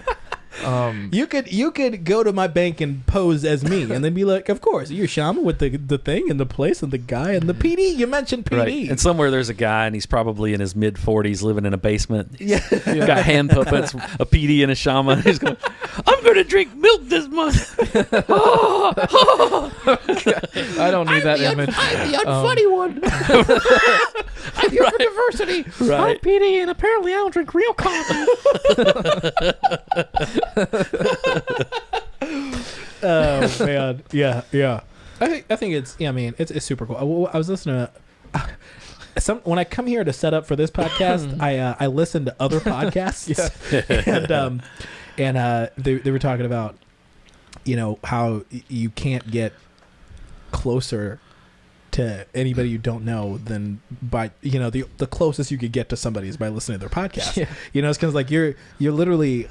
You could go to my bank and pose as me, and then be like, "Of course, you're Shambam with the thing and the place and the guy and the PD." You mentioned PD, Right. And somewhere there's a guy, and he's probably in his mid-40s, living in a basement. Yeah. Got hand puppets, a PD and a shaman. He's going, "I'm going to drink milk this month." I don't need that image. I'm the unfunny one. I'm here for diversity. Right. I'm PD, and apparently I don't drink real coffee. Oh man, yeah. I think it's it's super cool. I was listening to when I come here to set up for this podcast, I listen to other podcasts, and they were talking about how you can't get closer to anybody you don't know than by the closest you could get to somebody is by listening to their podcast. It's kind of like you're literally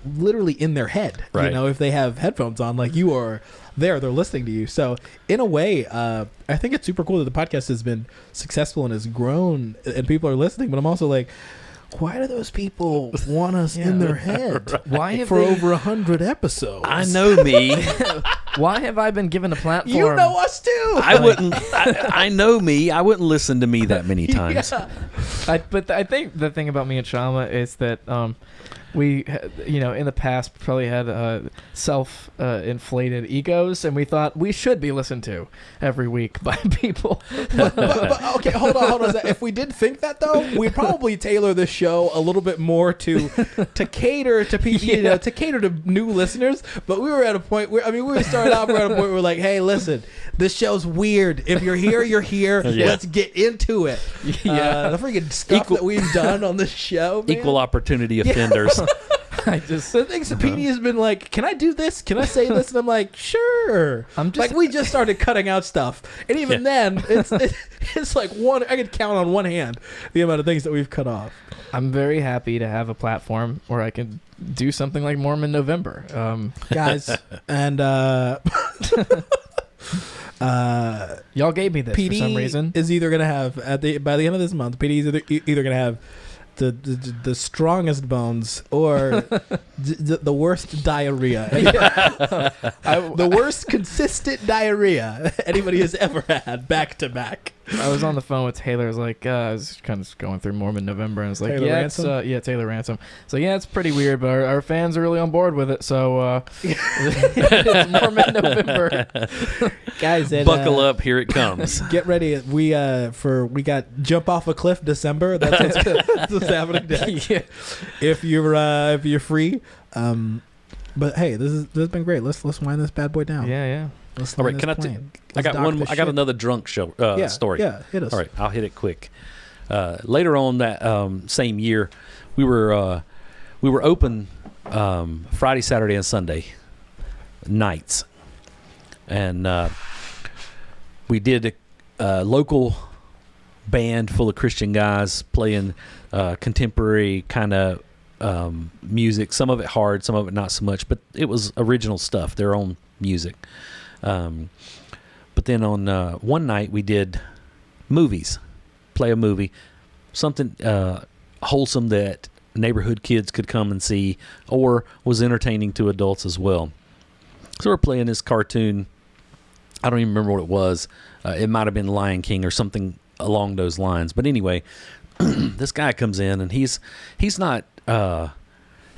literally in their head. Right. If they have headphones on, like you are there, they're listening to you. So in a way, I think it's super cool that the podcast has been successful and has grown and people are listening. But I'm also like, why do those people want us in their head? Right. Why have for they, over 100 episodes? I know me. Why have I been given a platform? You know us too. I wouldn't. I know me. I wouldn't listen to me that many times. Yeah. But I think the thing about me and Shama is that we, in the past probably had self-inflated egos, and we thought we should be listened to every week by people. but okay, hold on. If we did think that though, we'd probably tailor the show a little bit more to cater to people, to cater to new listeners. But we were at a point where we started off. We're at a point where we're like, hey, listen, this show's weird. If you're here, you're here. Yeah. Let's get into it. The freaking stuff that we've done on this show. Man. Equal opportunity offenders. The things that PD has been like, can I do this? Can I say this? And I'm like, sure. We just started cutting out stuff, and even then, it's like one. I could count on one hand the amount of things that we've cut off. I'm very happy to have a platform where I can do something like Mormon November, guys, and y'all gave me this PD for some reason. is either gonna have by the end of this month, PD is either gonna have the strongest bones or the worst diarrhea. The worst consistent diarrhea anybody has ever had back to back. I was on the phone with Taylor. I was like, I was kind of going through Mormon November, and I was like, Taylor Ransom? Taylor Ransom. So it's pretty weird, but our fans are really on board with it. So it's Mormon November, guys. Buckle up, here it comes. Get ready. We got Jump Off a Cliff December. That's what's happening next. Yeah. If you're free. But hey, this has been great. Let's wind this bad boy down. Yeah. All right, I got another drunk show story. Yeah, hit us. All right, I'll hit it quick. Later on that same year, we were open Friday, Saturday, and Sunday nights, and we did a local band full of Christian guys playing contemporary kind of music. Some of it hard, some of it not so much, but it was original stuff, their own music. But then on one night we did movies, play a movie, something wholesome that neighborhood kids could come and see, or was entertaining to adults as well. So we're playing this cartoon. I don't even remember what it was. It might have been Lion King or something along those lines. But anyway, this guy comes in and he's not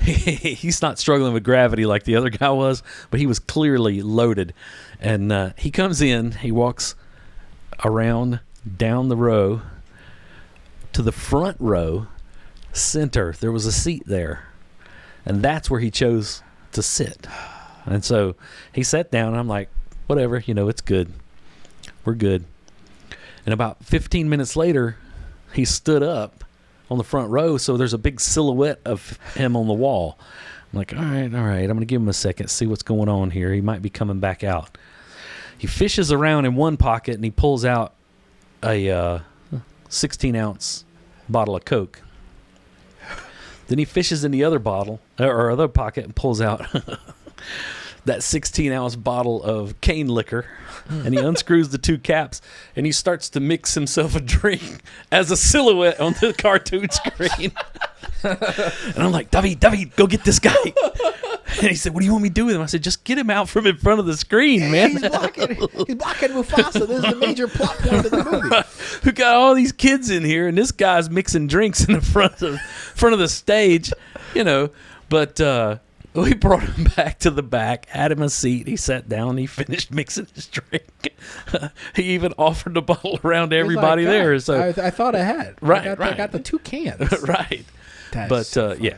he's not struggling with gravity like the other guy was, but he was clearly loaded. And he comes in, he walks around down the row to the front row center. There was a seat there, and that's where he chose to sit. And so he sat down, and I'm like, whatever, it's good. We're good. And about 15 minutes later, he stood up on the front row, so there's a big silhouette of him on the wall. I'm like, all right, I'm going to give him a second, see what's going on here. He might be coming back out. He fishes around in one pocket, and he pulls out a 16-ounce bottle of Coke. Then he fishes in the other bottle or other pocket and pulls out that 16-ounce bottle of cane liquor, and he unscrews the 2 caps, and he starts to mix himself a drink as a silhouette on the cartoon screen. And I'm like, David, go get this guy. And he said, what do you want me to do with him? I said, just get him out from in front of the screen, man. He's blocking Mufasa. This is the major plot point of the movie. Who got all these kids in here, and this guy's mixing drinks in the front of the stage, But we brought him back to the back, had him a seat. He sat down. He finished mixing his drink. He even offered the bottle around to everybody there. So I thought ahead. Right, I got the 2 cans. Right. That's so funny.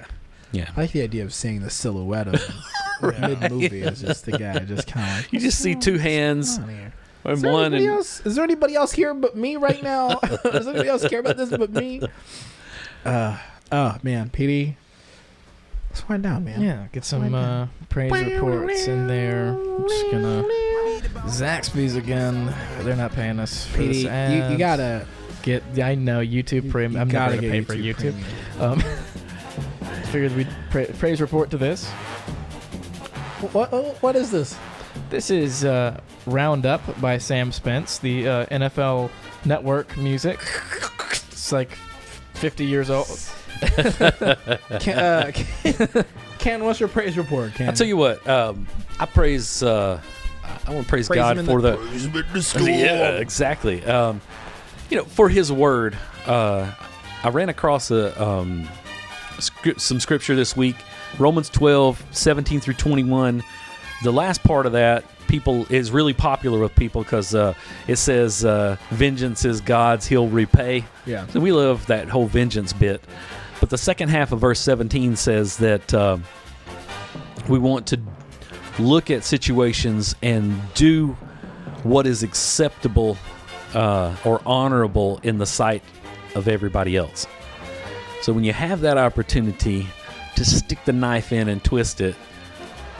Yeah. I like the idea of seeing the silhouette of him mid-movie. It's just the guy just kind of like... You just see 2 hands. Is there anybody else here but me right now? Does anybody else care about this but me? Oh, man. PD... Let's wind down, man. Yeah, get some praise reports in there. I'm just gonna Zaxby's again. They're not paying us for this ad. You gotta get. I know YouTube Premium. I'm never gonna pay for YouTube. Figured we'd praise report to this. What is this? This is Roundup by Sam Spence, the NFL Network music. It's like 50 years old. Ken, what's your praise report, Ken? I'll tell you what. I praise. I want to praise God for the. Yeah, exactly. For His word. I ran across some scripture this week. Romans 12:17 through 21. The last part of that is really popular with people because it says vengeance is God's, He'll repay. Yeah. So we love that whole vengeance bit. But the second half of verse 17 says that we want to look at situations and do what is acceptable or honorable in the sight of everybody else. So when you have that opportunity to stick the knife in and twist it,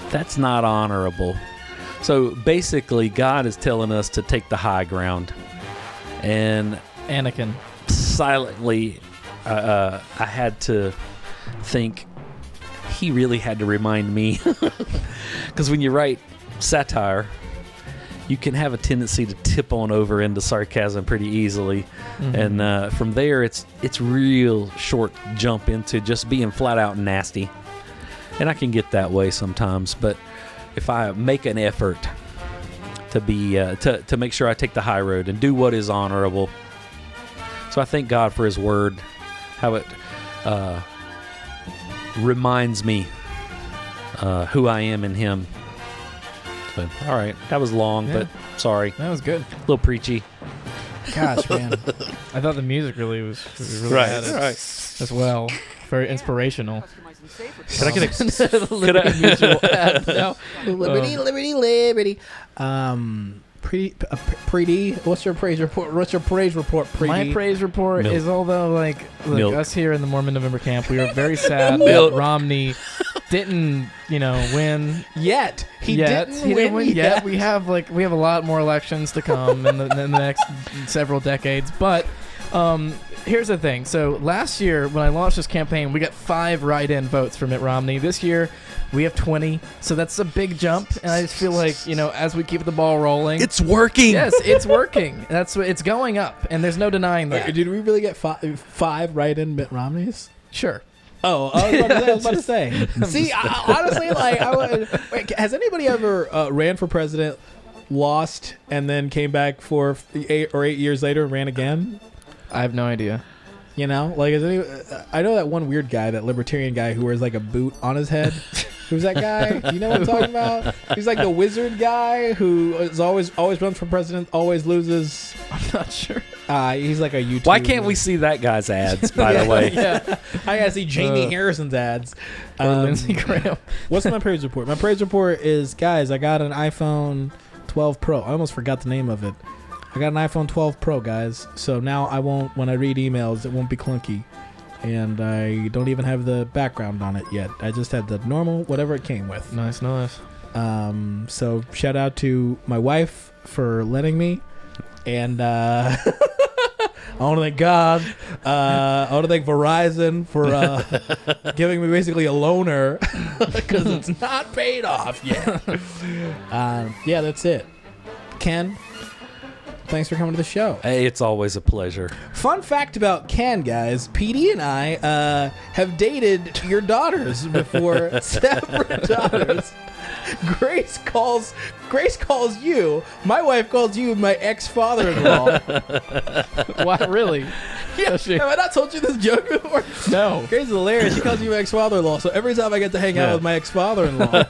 that's not honorable. So basically, God is telling us to take the high ground. And Anakin. Silently, I had to think he really had to remind me. Because when you write satire, you can have a tendency to tip on over into sarcasm pretty easily. Mm-hmm. And from there, it's real short jump into just being flat out nasty. And I can get that way sometimes, but if I make an effort to be to make sure I take the high road and do what is honorable, so I thank God for His word, how it reminds me who I am in Him. So, all right, that was long, but sorry, that was good. A little preachy. Gosh, man, I thought the music really was really right, added right. as well. Very inspirational. Can I get a Liberty Mutual ad now? Liberty. Pretty. What's your praise report? Pretty? My praise report Milk. is, although Milk. us here in the Mormon November camp, we are very sad that Romney didn't, win yet. He didn't win yet. We have a lot more elections to come in the next several decades, but. Here's the thing. So last year, when I launched this campaign, we got 5 write-in votes for Mitt Romney. This year, we have 20. So that's a big jump. And I just feel like, as we keep the ball rolling, it's working. Yes, it's working. It's going up, and there's no dening that. Did we really get 5 write-in Mitt Romneys? Sure. Oh, I was about to say. See, honestly, has anybody ever ran for president, lost, and then came back for 8 years later and ran again? I have no idea. I know that one weird guy, that libertarian guy who wears like a boot on his head. Who's that guy? Do you know what I'm talking about? He's like the wizard guy who is always runs for president, always loses. I'm not sure. He's like a YouTuber. Why can't we see that guy's ads, by the way? Yeah. I gotta see Jamie Harrison's ads. Or Lindsey Graham. What's my praise report? My praise report is, guys, I got an iPhone 12 Pro. I almost forgot the name of it. I got an iPhone 12 Pro, guys. So now I won't, when I read emails, it won't be clunky. And I don't even have the background on it yet. I just had the normal, whatever it came with. Nice. So shout out to my wife for letting me. And I want to thank God. I want to thank Verizon for giving me basically a loaner because it's not paid off yet. Yeah, that's it. Ken, thanks for coming to the show. Hey, it's always a pleasure. Fun fact about Ken, guys. PD and I have dated your daughters before, separate daughters. Grace calls you. My wife calls you my ex-father-in-law. Why, really? Yeah, Does she? have I not told you this joke before? No. Grace is hilarious. She calls you my ex-father-in-law. So every time I get to hang out with my ex-father-in-law,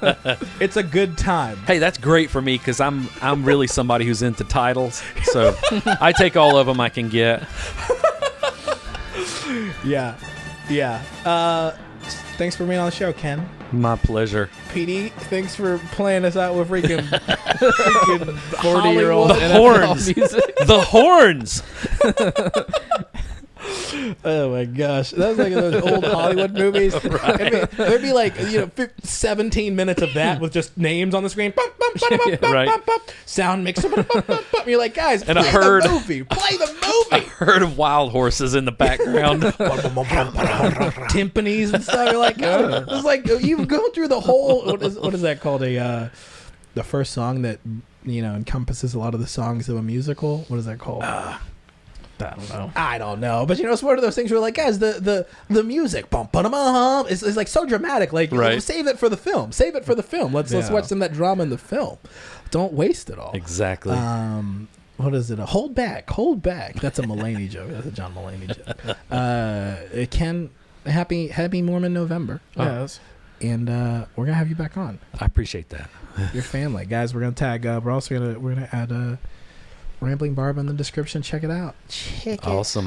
it's a good time. Hey, that's great for me because I'm really somebody who's into titles. So I take all of them I can get. Yeah. Thanks for being on the show, Ken. My pleasure. PD, thanks for playing us out with freaking 40-year-old The horns. The horns. Oh my gosh, that was like those old Hollywood movies. Right. I mean, there'd be like 17 minutes of that with just names on the screen. Right. Sound mix. You're like, guys, And play a herd. the movie. Play the A movie. herd of wild horses in the background. Timpanis and stuff. You're like, oh, it's like you've gone through the whole. What is that called? The first song that encompasses a lot of the songs of a musical. What is that called? I don't know, but it's one of those things where like, guys, the music, bum, ba, bum, is like so dramatic. Like, right. Save it for the film. Let's watch some of that drama in the film. Don't waste it all. Exactly. What is it? Hold back. That's a Mulaney joke. That's a John Mulaney joke. Ken, happy Mormon November. Yes. And we're gonna have you back on. I appreciate that. Your family, guys. We're gonna tag. We're also gonna add Ramblin Barba in the description. Check it out. Awesome.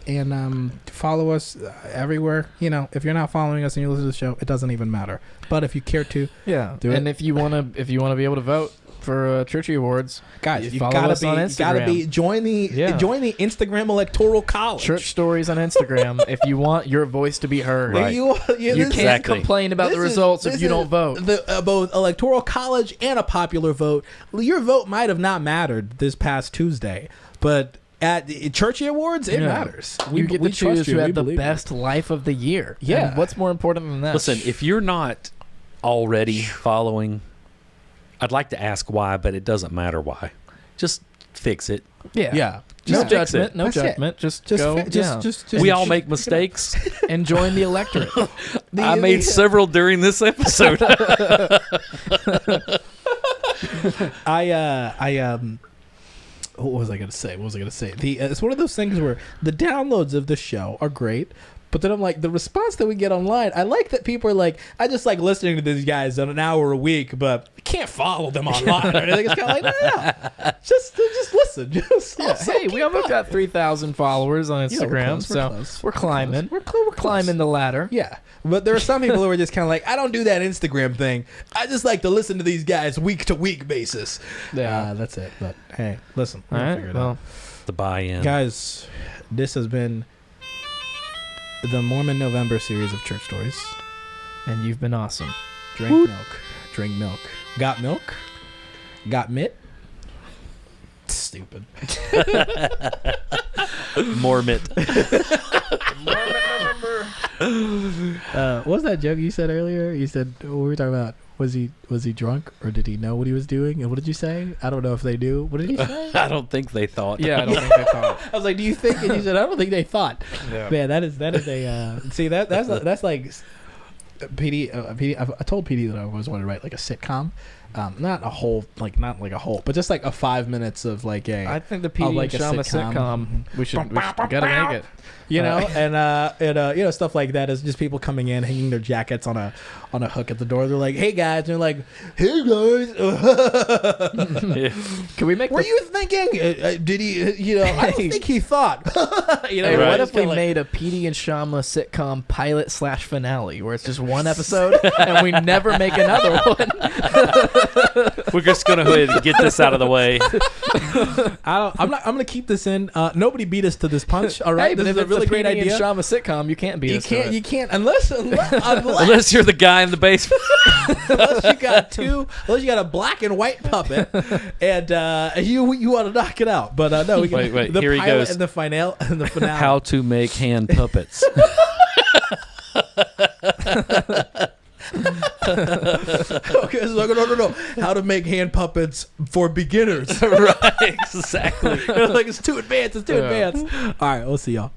And follow us everywhere. If you're not following us and you listen to the show, it doesn't even matter. But if you care to, do it. And if you wanna be able to vote for Churchy Awards, guys, you follow gotta us be, on you Instagram. gotta be join the Instagram Electoral College. Church Stories on Instagram. If you want your voice to be heard, Right. you can't Exactly. complain about the results if you don't vote. Both Electoral College and a popular vote. Your vote might have not mattered this past Tuesday, but at the Churchy Awards, it matters. You get to choose who had the believe best life of the year. Yeah. And what's more important than that? Listen, if you're not already following, I'd like to ask why, but it doesn't matter why. Just fix it. Yeah. Just No fix judgment. it. No That's it. judgment. Just go. Just We all make mistakes. And join the electorate. I made several during this episode. What was I gonna say? It's one of those things where the downloads of the show are great, but then I'm like, the response that we get online, I like that people are like, I just like listening to these guys on an hour a week, but I can't follow them online. Or anything. It's kind of like, no. Just listen. Hey, we almost got 3,000 followers on Instagram, we're climbing. We're climbing the ladder. Yeah, but there are some people who are just kind of like, I don't do that Instagram thing. I just like to listen to these guys week to week basis. Yeah, that's it. But hey, listen, all we'll right. figure it Well, out. The buy-in. Guys, this has been the Mormon November series of Church Stories. and you've been awesome. Drink milk. Drink milk. Got milk? Got mitt? Stupid. Mormon. What was that joke you said earlier? You said, what were we talking about? Was he drunk, or did he know what he was doing? And what did you say? I don't know if they do. What did he say? I don't think they thought. Yeah, I don't think they thought. I was like, do you think? And you said, I don't think they thought. Yeah. Man, that is a see that's like PD. I told PD that I always wanted to write like a sitcom, not a whole but just like a 5 minutes of like a. I think the PD like and a Shama sitcom. sitcom. We gotta make it. And stuff like that is just people coming in, hanging their jackets on a hook at the door. They're like, "Hey guys," and they're like, "Hey guys." Can we make? Were you thinking? Did he? I don't think he thought. Hey, Right. what if we like, made a PD and Shama sitcom pilot / finale where it's just one episode and we never make another one? We're just gonna go ahead and get this out of the way. I'm gonna keep this in. Nobody beat us to this punch. All right, Hey, but this if is a it's really a great PD and idea. Shama sitcom, you can't beat us. You can't unless Unless you're the guy in the basement. unless you got a black and white puppet, and you want to knock it out. But no, we can, wait, the here he pilot goes. and the finale. How to make hand puppets. Okay, so no. How to make hand puppets for beginners. Right, exactly. Like it's too advanced. All right, we'll see y'all.